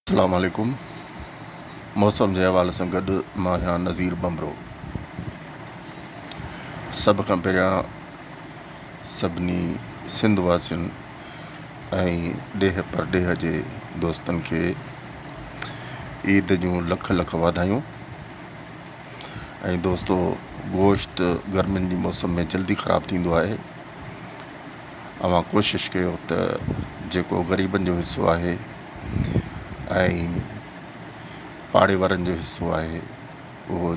अस्सलाम वालेकुम। मौसम जे हवाले सां गॾु मां आहियां नज़ीर बमरो। सभ खां पहिरियां सभिनी सिंध वासियुनि ऐं ॾेह परॾेह जे दोस्तनि खे ईद जूं लख लख वाधायूं। ऐं दोस्तो, गोश्त गर्मियुनि जी मौसम में जल्दी ख़राबु थींदो आहे। अवां कोशिशि कयो त जेको ग़रीबनि जो हिसो आहे ऐं पाड़े वारनि जो हिसो आहे उहो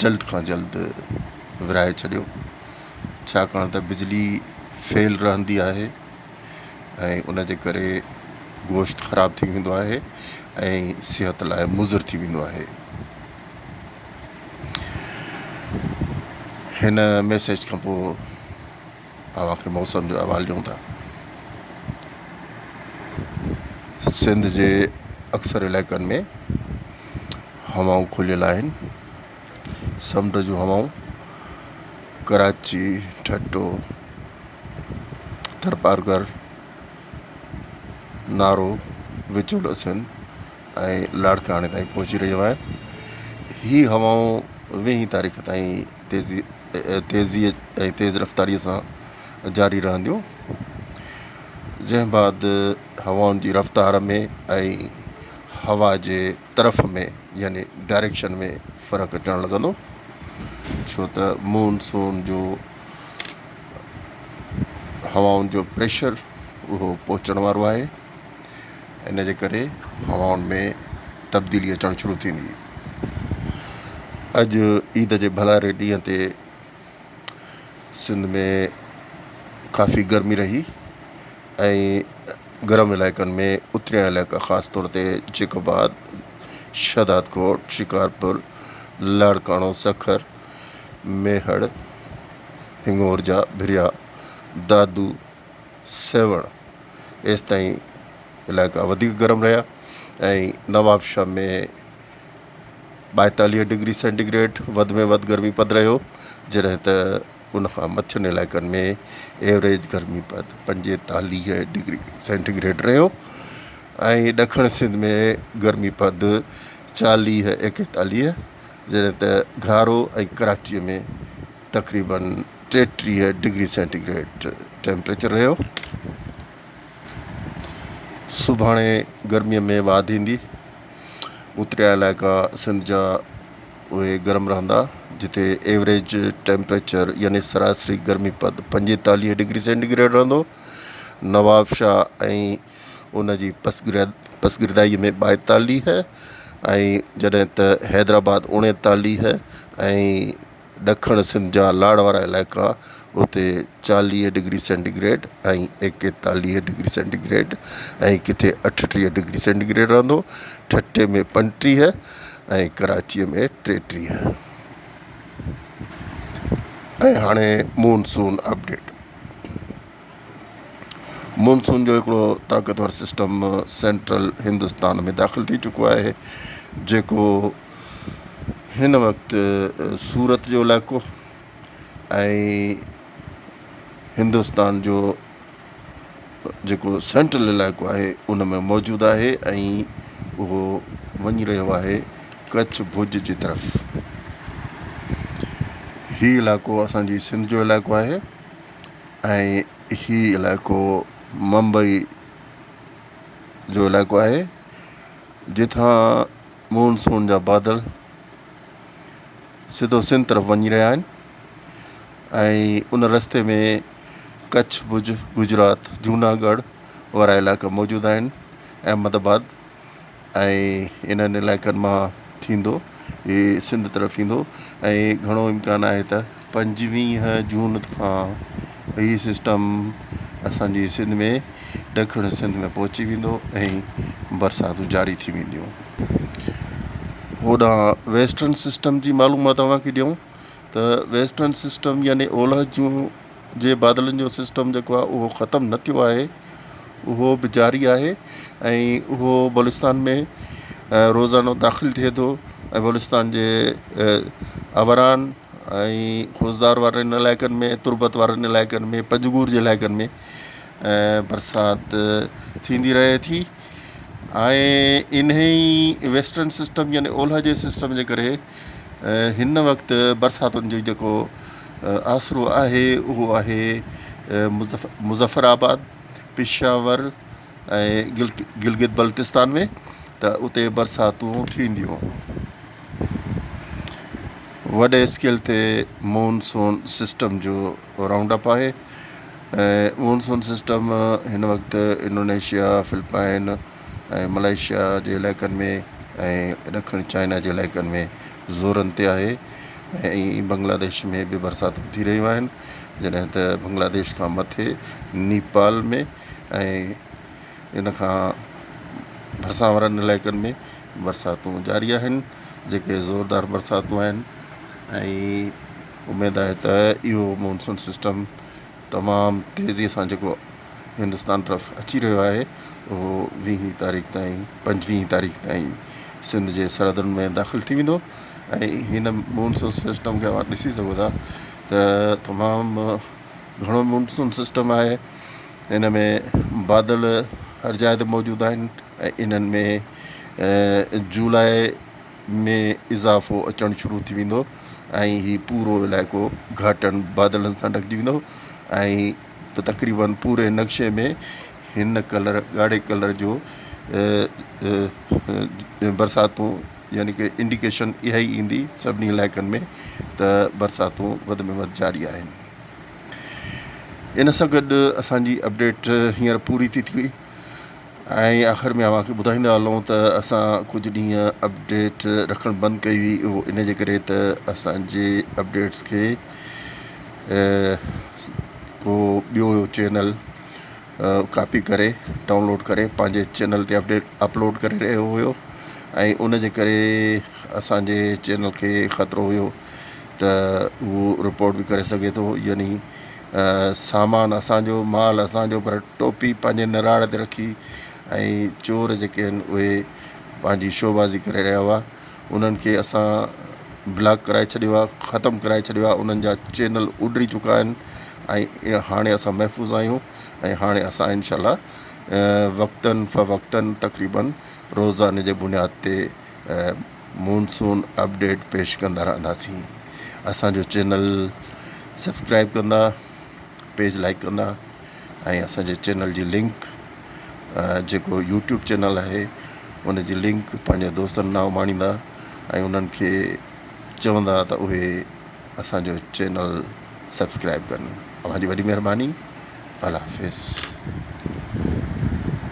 जल्द खां जल्द विराए छॾियो, छाकाणि त बिजली फेल रहंदी आहे ऐं उन जे करे गोश्त ख़राबु थी वेंदो आहे ऐं सिहत लाइ मुज़िर थी वेंदो आहे। हिन मैसेज खां पोइ अव्हांखे मौसम जो अहवालु ॾियूं था। सिंध जे अक्सर इलाइक़नि में हवाऊं खुलियल आहिनि। समुंड जूं हवाऊं कराची, ठट्टो, थरपारकर, नारो, विचोलो सिंध ऐं लाड़काणे ताईं पहुची रहियूं आहिनि। ही हवाऊं 20 तारीख़ ताईं तेज़ी ऐं तेज़ रफ़्तारीअ सां जारी रहंदियूं, जंहिं बाद हवाउनि जी रफ़्तार में ऐं हवा जे तरफ़ में यानी डायरेक्शन में फ़र्क़ु अचणु लॻंदो, छो त मूनसून जो हवाउनि जो प्रेशर उहो पहुचण वारो आहे। इन जे करे हवाउनि में तब्दीली अचणु शुरू थींदी। अॼु ईद जे भलारे ॾींहं ते सिंध में काफ़ी गर्मी रही ऐं गरम इलाइक़नि में उतरिया इलाइक़ा ख़ासि तौर ते जेकोबाद, शहदादकोट, शिकारपुर, लाड़काणो, सखर, मेहड़, हिंगोरजा, भिरिया, दादू, सेवण एसि ताईं इलाइक़ा वधीक गरम रहिया ऐं नवाबशाह में 42 डिग्री सेंटीग्रेड वधि में वधि गर्मी पद रहियो, जॾहिं त उनखां मथियुनि इलाइक़नि में एवरेज गर्मी पद 45 डिग्री सेंटीग्रेड रहियो ऐं ॾखण सिंध में गर्मी पद 40-41, जॾहिं त घारो ऐं कराचीअ में तक़रीबन 33 डिग्री सेंटीग्रेड टेम्परेचर रहियो। सुभाणे गर्मीअ में वाध ईंदी। उतरिया इलाइक़ा सिंध जा उहे गरम रहंदा, जिते एवरेज टेम्परेचर यानी सरासरी गर्मी पद 45 डिग्री सेंटीग्रेड रहंदो। नवाबशाह ऐं उन जी पसगिरदाईअ में 42 ऐं जॾहिं त हैदराबाद 39 ऐं ॾखण सिंध जा लाड़ वारा इलाइक़ा उते 40 डिग्री सेंटीग्रेड ऐं 41 डिग्री सेंटीग्रेड ऐं किथे 38 डिग्री सेंटीग्रेड रहंदो। ठट्टे में 35 ऐं कराचीअ में 33। ऐं हाणे मूनसून अपडेट। मूनसून जो हिकिड़ो ताक़तवर सिस्टम सेंट्रल हिंदुस्तान में दाख़िल थी चुको आहे, जेको हिन वक़्तु सूरत जो इलाइक़ो ऐं हिंदुस्तान जो जेको सेंट्रल इलाइक़ो आहे उन में मौजूदु आहे ऐं उहो वञी रहियो आहे कच्छ भुज जी तरफ़। हीउ इलाइक़ो असांजी सिंध जो इलाइक़ो आहे ऐं हीउ इलाइक़ो मुंबई जो इलाइक़ो आहे, जिथां मूनसून जा बादल सिधो सिंध तरफ़ वञी रहिया आहिनि ऐं उन रस्ते में कच्छ, भुज, गुजरात, जूनागढ़ वारा इलाइक़ा मौजूदु आहिनि, अहमदाबाद ऐं इन्हनि इलाइक़नि मां थींदो हीउ सिंध तरफ़ ईंदो ऐं घणो इम्कान आहे त 25 जून खां हीउ सिस्टम असांजी सिंध में ॾखण सिंध में पहुची वेंदो ऐं बरसातूं जारी थी वेंदियूं। होॾां वेस्टर्न सिस्टम जी मालूमात तव्हांखे ॾियूं त वेस्टर्न सिस्टम यानी ओलह जूं जे बादलनि जो सिस्टम जेको आहे उहो ख़तमु न थियो आहे, उहो बि जारी आहे ऐं उहो बलूचिस्तान में रोज़ानो दाख़िल थिए थो ऐं बलूचिस्तान जे अवरान ऐं खुज़दार वारनि इलाइक़नि में, तुर्बत वारनि इलाइक़नि में, पंजगूर जे इलाइक़नि में बरसाति थींदी रहे थी ऐं इन ई वेस्टर्न सिस्टम यानी ओलह जे सिस्टम जे करे हिन वक़्तु बरसातुनि जो जेको आसिरो आहे उहो आहे मुज़फ़राबाद, पेशावर ऐं गिलगित बल्तिस्तान में, त उते बरसातूं थींदियूं। वॾे स्केल ते मॉनसून सिस्टम जो राउंड अप आहे। मॉनसून सिस्टम हिन वक़्तु इंडोनेशिया, फिलिपाइन ऐं मलेशिया जे इलाइक़नि में ऐं ॾखिण चाइना जे इलाइक़नि में ज़ोरनि ते आहे। ऐं बांग्लादेश में बि बरसातूं थी रहियूं आहिनि, जॾहिं त बांग्लादेश खां मथे नेपाल में ऐं इन खां भरिसां वारनि इलाइक़नि में बरसातूं जारी आहिनि, जेके ज़ोरदार बरसातूं आहिनि। ऐं उमेदु आहे त इहो मॉनसून सिस्टम तमामु तेज़ीअ सां जेको हिंदुस्तान तरफ़ अची रहियो आहे उहो 20 तारीख़ ताईं 25 तारीख़ ताईं सिंध जे सरहदुनि में दाख़िलु थी वेंदो। ऐं हिन मॉनसून सिस्टम खे अवां ॾिसी सघो था त तमामु घणो मॉनसून सिस्टम आहे। हिन में बादल हर जाइ ते मौजूदु आहिनि ऐं इन्हनि में जुलाई में इज़ाफ़ो अचणु शुरू थी वेंदो ऐं हीउ पूरो इलाइक़ो घाटनि बादलनि सां ढकिजी वेंदो। ऐं तक़रीबन पूरे नक्शे में हिन कलर ॻाढ़े कलर जो बरसातूं यानी कि इंडिकेशन इहा ई ईंदी सभिनी इलाइक़नि में त बरसातूं वधि में वधि जारी आहिनि। इन सां गॾु असांजी अपडेट हींअर पूरी थी थी ऐं आख़िर में अव्हांखे ॿुधाईंदा हलूं त असां कुझु ॾींहं अपडेट रखणु बंदि कई हुई। उहो इन जे करे त असांजे अपडेट्स खे को ॿियो चैनल कॉपी करे डाउनलोड करे पंहिंजे चैनल ते अपलोड करे रहियो हुयो ऐं उन जे करे असांजे चैनल खे ख़तरो हुयो त उहो रिपोर्ट बि करे सघे थो, यानी सामान असांजो, माल असांजो, पर टोपी पंहिंजे निराड़ ते रखी ऐं चोर जेके आहिनि उहे पंहिंजी शोबाज़ी करे रहिया हुआ। उन्हनि खे असां ब्लॉक कराए छॾियो आहे, ख़तमु कराए छॾियो आहे, उन्हनि जा चैनल उॾरी चुका आहिनि ऐं हाणे असां महफ़ूज़ आहियूं। ऐं हाणे असां इनशाला वक़्तनि फ़वक़्तनि तक़रीबन रोज़ाने जे बुनियाद ते मॉनसून अपडेट पेश कंदा रहंदासीं। असांजो चैनल सब्सक्राइब कंदा, पेज लाइक कंदा ऐं असांजे चैनल जी लिंक जेको यूट्यूब चैनल आहे उन जी लिंक पंहिंजे दोस्तनि ॾांहुं माणींदा ऐं उन्हनि खे चवंदा त उहे असांजो चैनल सब्सक्राइब कनि। तव्हांजी वॾी महिरबानी। अल्लाह हाफ़िज़।